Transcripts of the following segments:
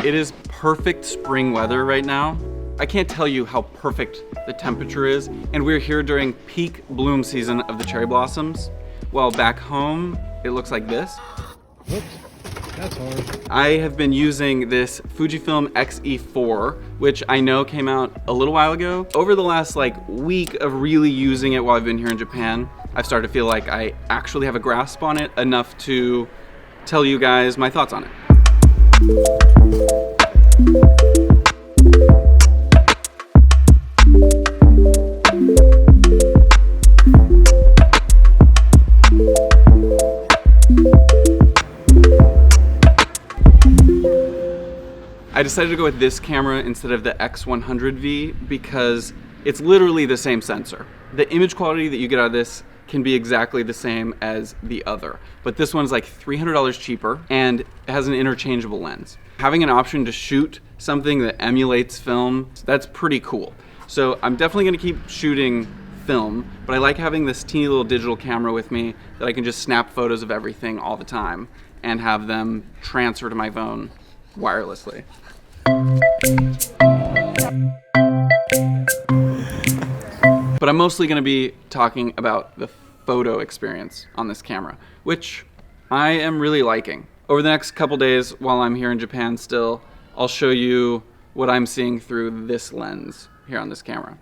It is perfect spring weather right now. I can't tell you how perfect the temperature is, and we're here during peak bloom season of the cherry blossoms. While back home, it looks like this. Whoops, that's hard. I have been using this Fujifilm X-E4, which I know came out a little while ago. Over the last week of really using it while I've been here in Japan, I've started to feel like I actually have a grasp on it enough to tell you guys my thoughts on it. I decided to go with this camera instead of the X100V because it's literally the same sensor. The image quality that you get out of this can be exactly the same as the other, but this one's like $300 cheaper and it has an interchangeable lens. Having an option to shoot something that emulates film, that's pretty cool. So I'm definitely gonna keep shooting film, but I like having this teeny little digital camera with me that I can just snap photos of everything all the time and have them transfer to my phone wirelessly. But I'm mostly going to be talking about the photo experience on this camera, which I am really liking. Over the next couple days while I'm here in Japan still, I'll show you what I'm seeing through this lens here on this camera.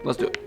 Let's do it.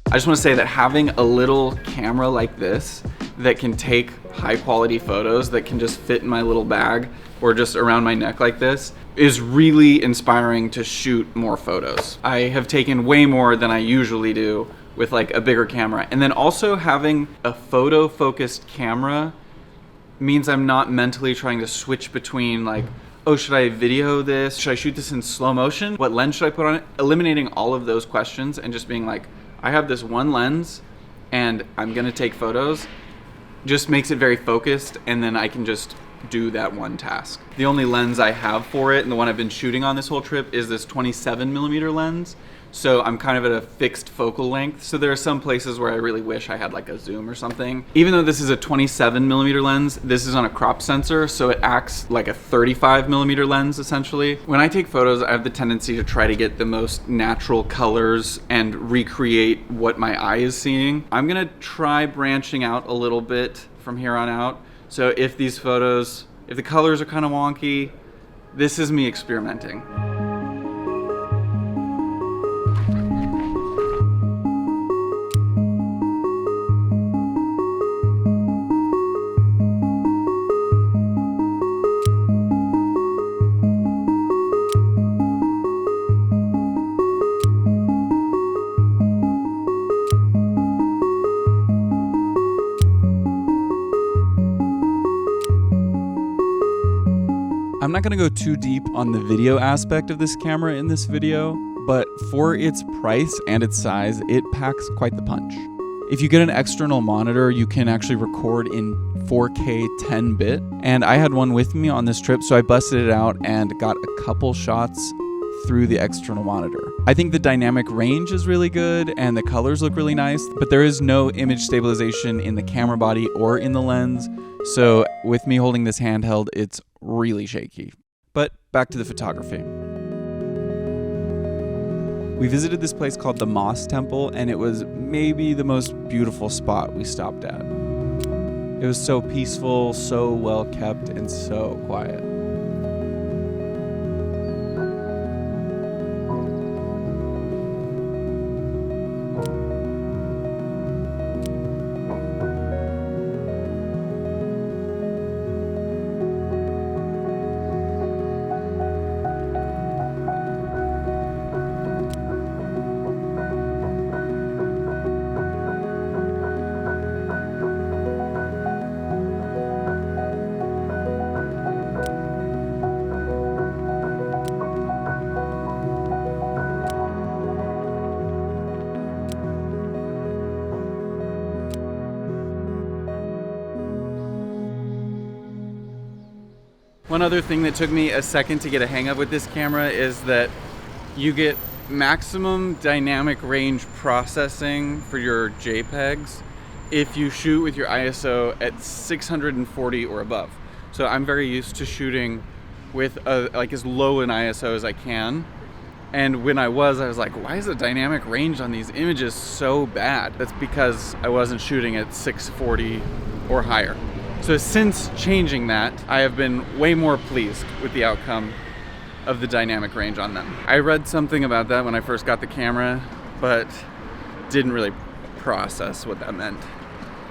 I just want to say that having a little camera like this that can take high quality photos that can just fit in my little bag or just around my neck like this is really inspiring to shoot more photos. I have taken way more than I usually do with like a bigger camera. And then also having a photo focused camera means I'm not mentally trying to switch between like, oh, should I video this? Should I shoot this in slow motion? What lens should I put on it? Eliminating all of those questions and just being like, I have this one lens and I'm gonna take photos, just makes it very focused, and then I can just do that one task. The only lens I have for it, and the one I've been shooting on this whole trip, is this 27mm lens. So I'm kind of at a fixed focal length. So there are some places where I really wish I had like a zoom or something. Even though this is a 27mm lens, this is on a crop sensor, so it acts like a 35mm lens essentially. When I take photos, I have the tendency to try to get the most natural colors and recreate what my eye is seeing. I'm gonna try branching out a little bit from here on out. So if these photos, if the colors are kind of wonky, this is me experimenting. I'm not going to go too deep on the video aspect of this camera in this video, but for its price and its size, it packs quite the punch. If you get an external monitor, you can actually record in 4K 10-bit, and I had one with me on this trip, so I busted it out and got a couple shots through the external monitor. I think the dynamic range is really good and the colors look really nice, but there is no image stabilization in the camera body or in the lens, so with me holding this handheld, it's really shaky. But back to the photography. We visited this place called the Moss Temple, and it was maybe the most beautiful spot we stopped at. It was so peaceful, so well kept, and so quiet. One other thing that took me a second to get a hang of with this camera is that you get maximum dynamic range processing for your JPEGs if you shoot with your ISO at 640 or above. So I'm very used to shooting with like as low an ISO as I can. And when I was like, why is the dynamic range on these images so bad? That's because I wasn't shooting at 640 or higher. So since changing that, I have been way more pleased with the outcome of the dynamic range on them. I read something about that when I first got the camera, but didn't really process what that meant.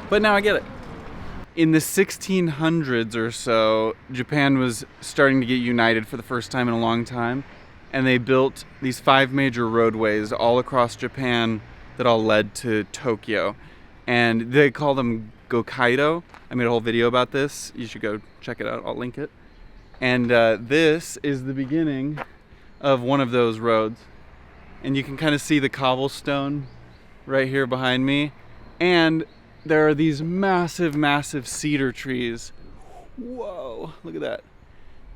But now I get it. In the 1600s or so, Japan was starting to get united for the first time in a long time, and they built these 5 major roadways all across Japan that all led to Tokyo. And they call them Gokaido. I made a whole video about this. You should go check it out. I'll link it. And this is the beginning of one of those roads. And you can kind of see the cobblestone right here behind me. And there are these massive, massive cedar trees. Whoa, look at that.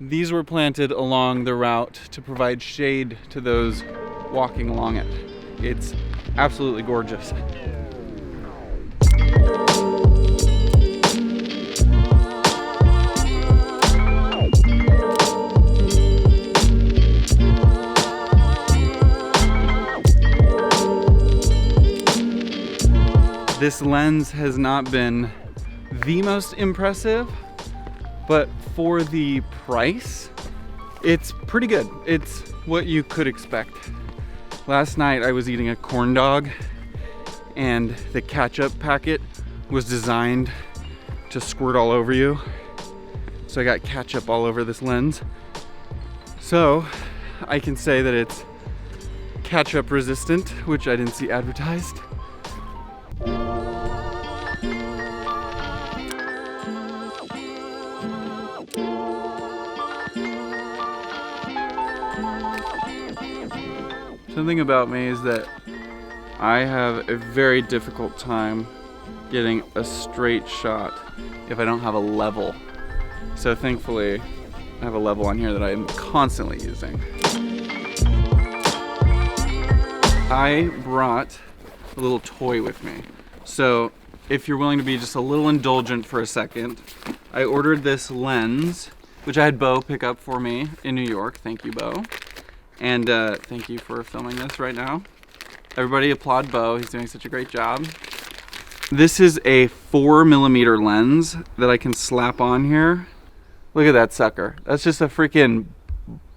These were planted along the route to provide shade to those walking along it. It's absolutely gorgeous. This lens has not been the most impressive, but for the price, it's pretty good. It's what you could expect. Last night I was eating a corn dog and the ketchup packet was designed to squirt all over you. So I got ketchup all over this lens. So I can say that it's ketchup resistant, which I didn't see advertised. Something about me is that I have a very difficult time getting a straight shot if I don't have a level. So thankfully, I have a level on here that I am constantly using. I brought a little toy with me. So if you're willing to be just a little indulgent for a second, I ordered this lens, which I had Bo pick up for me in New York. Thank you, Bo. And thank you for filming this right now. Everybody applaud Bo, he's doing such a great job. This is a 4mm lens that I can slap on here. Look at that sucker. That's just a freaking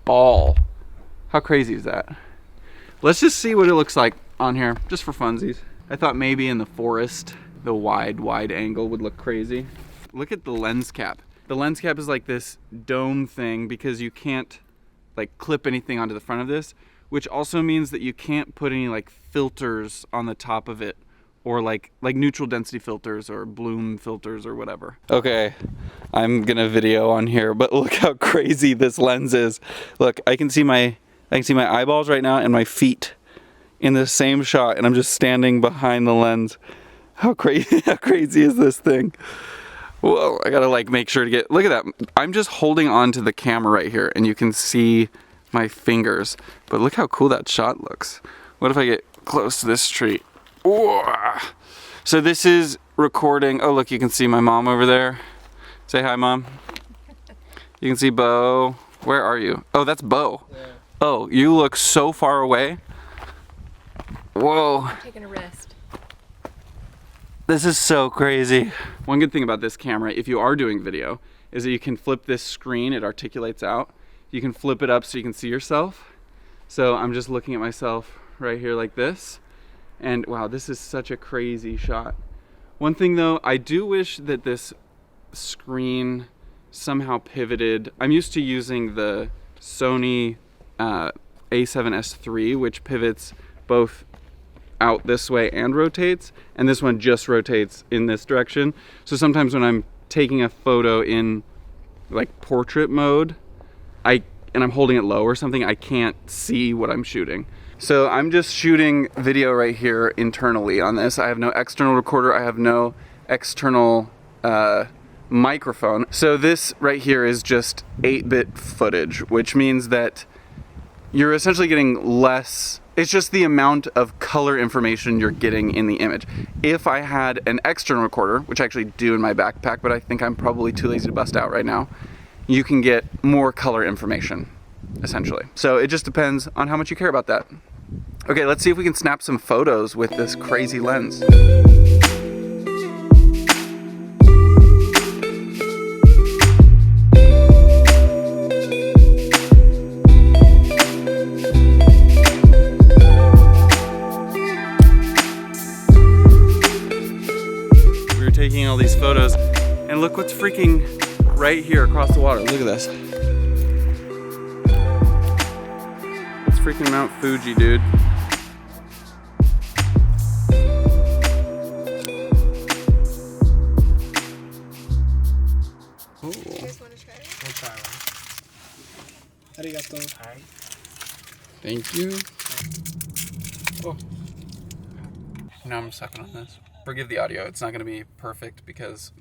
ball. How crazy is that? Let's just see what it looks like on here, just for funsies. I thought maybe in the forest, the wide angle would look crazy. Look at the lens cap. The lens cap is like this dome thing because you can't like clip anything onto the front of this, which also means that you can't put any like filters on the top of it, or like neutral density filters or bloom filters or whatever. Okay, I'm gonna video on here, but look how crazy this lens is. Look, I can see my eyeballs right now and my feet in the same shot, and I'm just standing behind the lens. How crazy is this thing? Whoa, I gotta like make sure to get, look at that. I'm just holding on to the camera right here and you can see my fingers, but look how cool that shot looks. What if I get close to this tree? Whoa. So this is recording, oh look, you can see my mom over there. Say hi, Mom. You can see Bo. Where are you? Oh, that's Bo. Yeah. Oh, you look so far away. Whoa. I'm taking a rest. This is so crazy. One good thing about this camera, if you are doing video, is that you can flip this screen, it articulates out. You can flip it up so you can see yourself. So I'm just looking at myself right here like this. And wow, this is such a crazy shot. One thing though, I do wish that this screen somehow pivoted. I'm used to using the Sony A7S III, which pivots both out this way and rotates, and this one just rotates in this direction. So sometimes when I'm taking a photo in like portrait mode, and I'm holding it low or something, I can't see what I'm shooting. So I'm just shooting video right here internally on this. I have no external recorder, I have no external microphone. So this right here is just 8-bit footage, which means that you're essentially getting less. It's just the amount of color information you're getting in the image. If I had an external recorder, which I actually do in my backpack, but I think I'm probably too lazy to bust out right now, you can get more color information, essentially. So it just depends on how much you care about that. Okay, let's see if we can snap some photos with this crazy lens. We were taking all these photos, and look what's freaking right here across the water. Look at this. It's freaking Mount Fuji, dude. You guys want to try it? We'll try one. Arigato. Thank you. Oh. Now I'm sucking on this. Forgive the audio. It's not going to be perfect because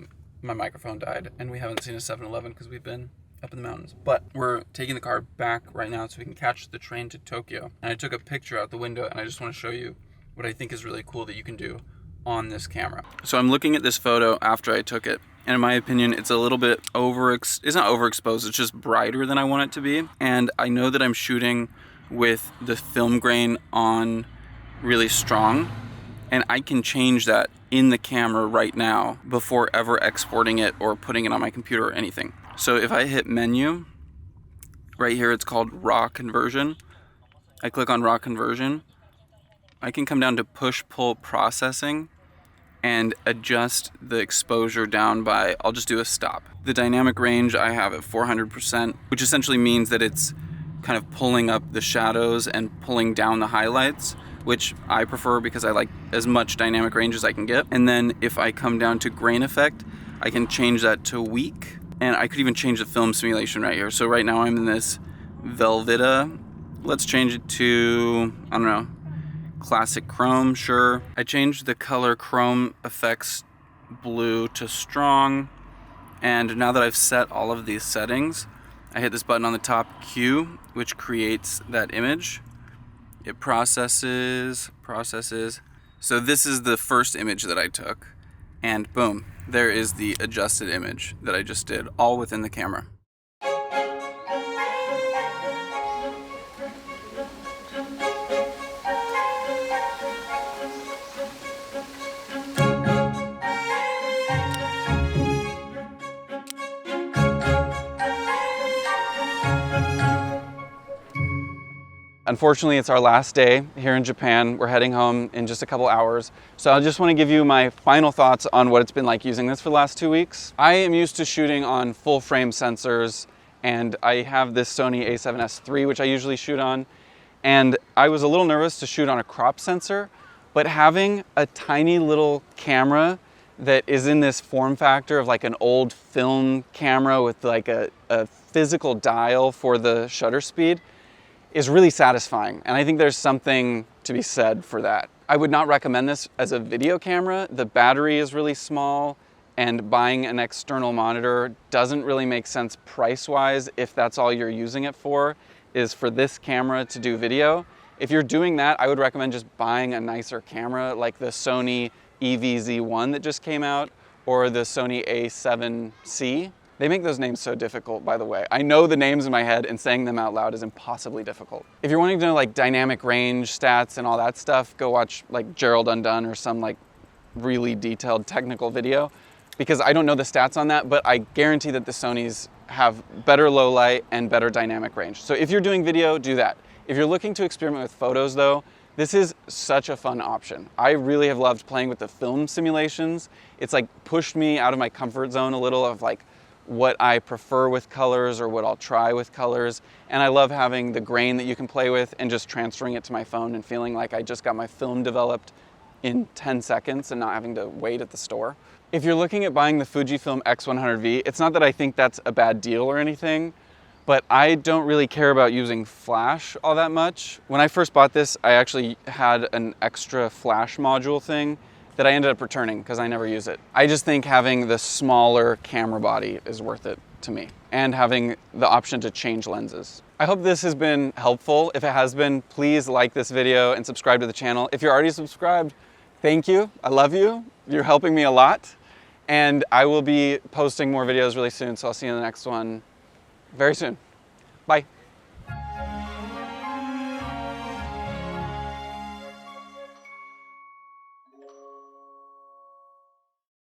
my microphone died and we haven't seen a 7-Eleven because we've been up in the mountains. But we're taking the car back right now so we can catch the train to Tokyo. And I took a picture out the window and I just want to show you what I think is really cool that you can do on this camera. So I'm looking at this photo after I took it. And in my opinion, it's a little bit it's not overexposed, it's just brighter than I want it to be. And I know that I'm shooting with the film grain on really strong, and I can change that in the camera right now before ever exporting it or putting it on my computer or anything. So if I hit menu, right here it's called raw conversion. I click on raw conversion. I can come down to push-pull processing and adjust the exposure down by, I'll just do a stop. The dynamic range I have at 400%, which essentially means that it's kind of pulling up the shadows and pulling down the highlights, which I prefer because I like as much dynamic range as I can get. And then if I come down to grain effect, I can change that to weak, and I could even change the film simulation right here. So right now I'm in this Velveta. Let's change it to, I don't know, classic chrome, sure. I changed the color chrome effects blue to strong, and now that I've set all of these settings, I hit this button on the top, Q, which creates that image. It processes. So this is the first image that I took, and boom, there is the adjusted image that I just did, all within the camera. Unfortunately, it's our last day here in Japan. We're heading home in just a couple hours. So I just want to give you my final thoughts on what it's been like using this for the last 2 weeks. I am used to shooting on full frame sensors, and I have this Sony a7S III, which I usually shoot on. And I was a little nervous to shoot on a crop sensor, but having a tiny little camera that is in this form factor of like an old film camera with like a physical dial for the shutter speed is really satisfying, and I think there's something to be said for that. I would not recommend this as a video camera. The battery is really small, and buying an external monitor doesn't really make sense price-wise if that's all you're using it for, is for this camera to do video. If you're doing that, I would recommend just buying a nicer camera like the Sony EVZ1 that just came out, or the Sony A7C. They make those names so difficult, by the way. I know the names in my head, and saying them out loud is impossibly difficult. If you're wanting to know like dynamic range stats and all that stuff, go watch like Gerald Undone or some like really detailed technical video, because I don't know the stats on that, but I guarantee that the Sonys have better low light and better dynamic range. So if you're doing video, do that. If you're looking to experiment with photos though, this is such a fun option. I really have loved playing with the film simulations. It's like pushed me out of my comfort zone a little of like what I prefer with colors or what I'll try with colors. And I love having the grain that you can play with and just transferring it to my phone and feeling like I just got my film developed in 10 seconds and not having to wait at the store. If you're looking at buying the Fujifilm X100V, it's not that I think that's a bad deal or anything, but I don't really care about using flash all that much. When I first bought this, I actually had an extra flash module thing that I ended up returning because I never use it. I just think having the smaller camera body is worth it to me, and having the option to change lenses. I hope this has been helpful. If it has been, please like this video and subscribe to the channel. If you're already subscribed, thank you. I love you. You're helping me a lot. And I will be posting more videos really soon, so I'll see you in the next one very soon. Bye.